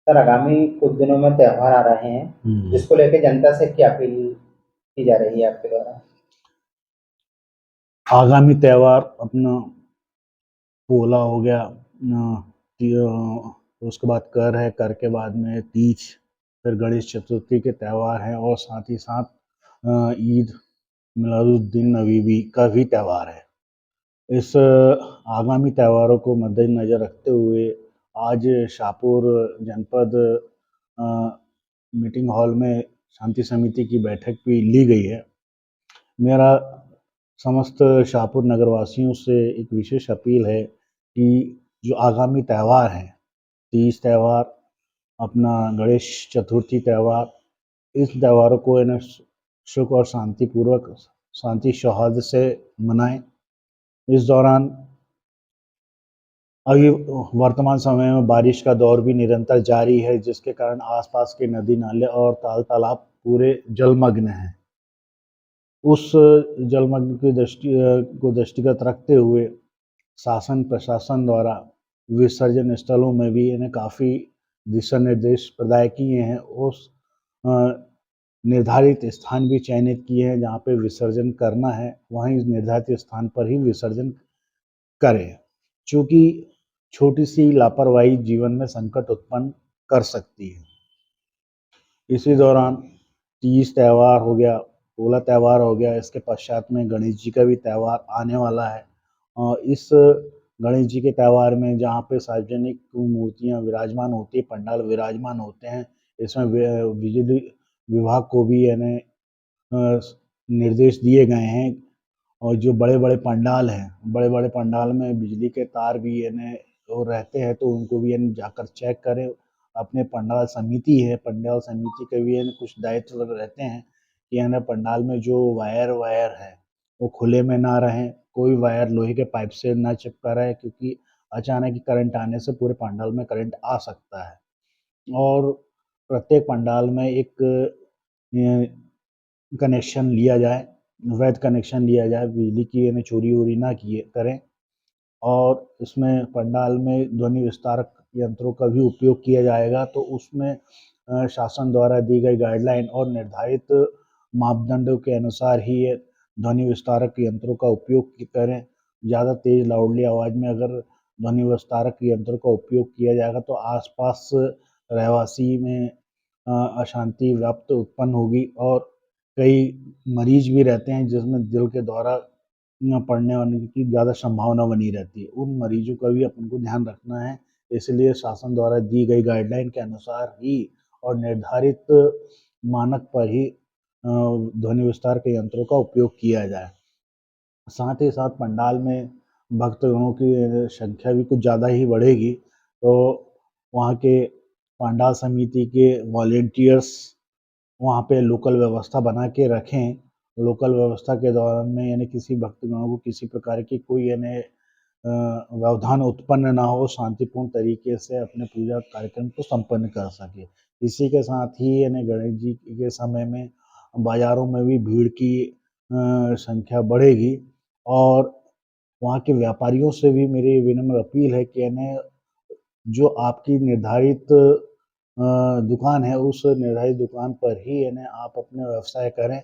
Sir, आगामी कुछ दिनों में त्योहार आ रहे हैं, जिसको लेके जनता से क्या अपील की जा रही है आपके द्वारा? आगामी त्योहार अपना पोला हो गया, उसके बाद कर है, कर के बाद में तीज, फिर गणेश चतुर्थी के त्यौहार हैं और साथ ही साथ ईद मिलादुद्दीन नबी का भी त्यौहार है। इस आगामी त्योहारों को मद्देनज़र रखते हुए आज शाहपुर जनपद अ, मीटिंग हॉल में शांति समिति की बैठक भी ली गई है। मेरा समस्त शाहपुर नगरवासियों से एक विशेष अपील है कि जो आगामी त्यौहार हैं, तीज त्यौहार, अपना गणेश चतुर्थी त्यौहार, इस त्योहारों को है ना सुख और शांतिपूर्वक, शांति सौहार्द से मनाएं। इस दौरान अभी वर्तमान समय में बारिश का दौर भी निरंतर जारी है, जिसके कारण आसपास के नदी नाले और तालाब पूरे जलमग्न हैं। उस जलमग्न की को दृष्टिगत रखते हुए शासन प्रशासन द्वारा विसर्जन स्थलों में भी इन्हें काफ़ी दिशा निर्देश प्रदाय किए हैं। उस अ, निर्धारित स्थान भी चयनित किए हैं जहाँ पे विसर्जन करना है, वहीं निर्धारित स्थान पर ही विसर्जन करें, चूँकि छोटी-सी लापरवाही जीवन में संकट उत्पन्न कर सकती है। इसी दौरान तीज त्यौहार हो गया, पोला त्यौहार हो गया, इसके पश्चात में गणेश जी का भी त्यौहार आने वाला है। इस गणेश जी के त्यौहार में जहाँ पे सार्वजनिक मूर्तियाँ विराजमान होती हैं, पंडाल विराजमान होते हैं, इसमें बिजली विभाग को भी यानी निर्देश दिए गए हैं और जो बड़े-बड़े पंडाल हैं, बड़े-बड़े पंडाल में बिजली के तार भी यानी वो रहते हैं, तो उनको भी यानी जाकर चेक करें। अपने पंडाल समिति है, पंडाल समिति के भी यानी कुछ दायित्व रहते हैं कि यानी पंडाल में जो वायर है, वो खुले में ना रहें, कोई वायर लोहे के पाइप से ना चिपका रहे, क्योंकि अचानक ही करंट आने से पूरे पंडाल में करंट आ सकता है। और प्रत्येक पंडाल में एक कनेक्शन लिया जाए, वैध कनेक्शन लिया जाए, बिजली की यानी चोरी-वोरी ना किए करें। और इसमें पंडाल में ध्वनि विस्तारक यंत्रों का भी उपयोग किया जाएगा, तो उसमें शासन द्वारा दी गई गाइडलाइन और निर्धारित मापदंडों के अनुसार ही ये ध्वनि विस्तारक यंत्रों का उपयोग करें। ज़्यादा तेज़ लाउडली आवाज़ में अगर ध्वनि विस्तारक यंत्रों का उपयोग किया जाएगा तो आस-पास रहवासी में अशांति व्याप्त उत्पन्न होगी और कई मरीज भी रहते हैं जिसमें दिल के दौरा पड़ने वाने की ज़्यादा संभावना बनी रहती है। उन मरीजों का भी अपन को ध्यान रखना है, इसलिए शासन द्वारा दी गई गाइडलाइन के अनुसार ही और निर्धारित मानक पर ही ध्वनि विस्तार के यंत्रों का उपयोग किया जाए। साथ ही साथ पंडाल में भक्तगणों की संख्या भी कुछ ज़्यादा ही बढ़ेगी, तो वहाँ के पंडाल समिति के वॉलंटियर्स वहाँ पे लोकल व्यवस्था बना के रखें। लोकल व्यवस्था के दौरान में यानी किसी भक्तगणों को किसी प्रकार की कोई यानी व्यवधान उत्पन्न ना हो, शांतिपूर्ण तरीके से अपने पूजा कार्यक्रम को संपन्न कर सकें। इसी के साथ ही यानी गणेश जी के समय में बाज़ारों में भी भीड़ की संख्या बढ़ेगी और वहाँ के व्यापारियों से भी मेरी विनम्र अपील है कि यानी जो आपकी निर्धारित दुकान है, उस निर्धारित दुकान पर ही यानी आप अपना व्यवसाय करें।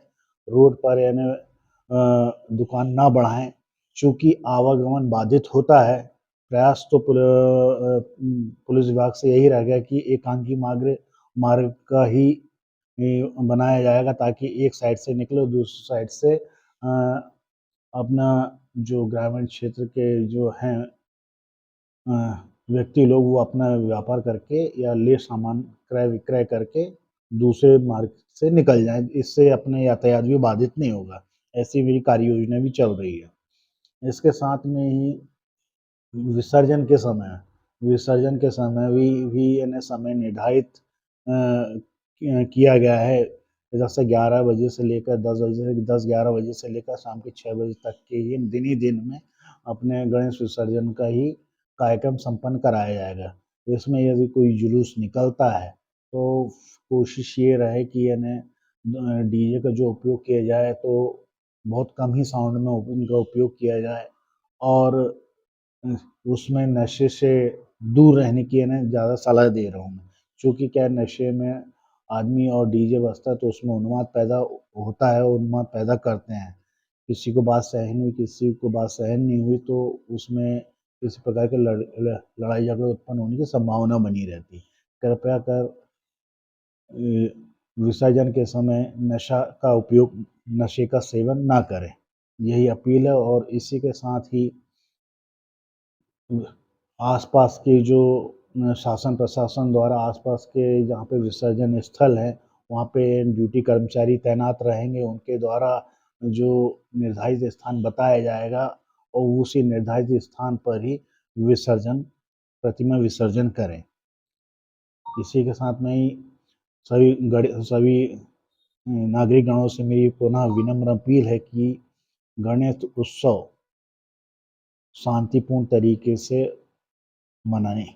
रोड पर यानी दुकान ना बढ़ाएँ, चूँकि आवागमन बाधित होता है। प्रयास तो पुलिस विभाग से यही रहेगा कि एकांकी मार्ग का ही बनाया जाएगा, ताकि एक साइड से निकले और दूसरी साइड से अपना जो ग्रामीण क्षेत्र के जो हैं अ, व्यक्ति लोग, वो अपना व्यापार करके या ले सामान क्रय विक्रय करके दूसरे मार्ग से निकल जाएँ। इससे अपने यातायात भी बाधित नहीं होगा। ऐसी मेरी कार्य योजना भी चल रही है। इसके साथ में ही विसर्जन के समय भी यानी समय निर्धारित किया गया है। जैसे 11 बजे से लेकर 10 बजे से 10-11 बजे से लेकर शाम के 6 बजे तक के ही दिन ही दिन में अपने गणेश विसर्जन का ही कार्यक्रम संपन्न कराया जाएगा। इसमें यदि कोई जुलूस निकलता है, तो कोशिश ये रहे कि यानी डीजे का जो उपयोग किया जाए तो बहुत कम ही साउंड में उनका उपयोग किया जाए और उसमें नशे से दूर रहने की है ना ज़्यादा सलाह दे रहा हूँ मैं। चूँकि क्या है, नशे में आदमी और डीजे बजता है तो उसमें उन्माद पैदा होता है, उन्माद पैदा करते हैं। किसी को बात सहन हुई, किसी को बात सहन नहीं हुई तो उसमें किसी प्रकार के लड़ाई झगड़े उत्पन्न होने की संभावना बनी रहती है। कृपया कर विसर्जन के समय नशा का उपयोग, नशे का सेवन ना करें। यही अपील है और इसी के साथ ही आसपास के जो शासन प्रशासन द्वारा आसपास के जहाँ पे विसर्जन स्थल है वहाँ पे ड्यूटी कर्मचारी तैनात रहेंगे, उनके द्वारा जो निर्धारित स्थान बताया जाएगा और उसी निर्धारित स्थान पर ही प्रतिमा विसर्जन करें। इसी के साथ में ही सभी नागरिकगणों से मेरी पुनः विनम्र अपील है कि गणेश उत्सव शांतिपूर्ण तरीके से मनाएं।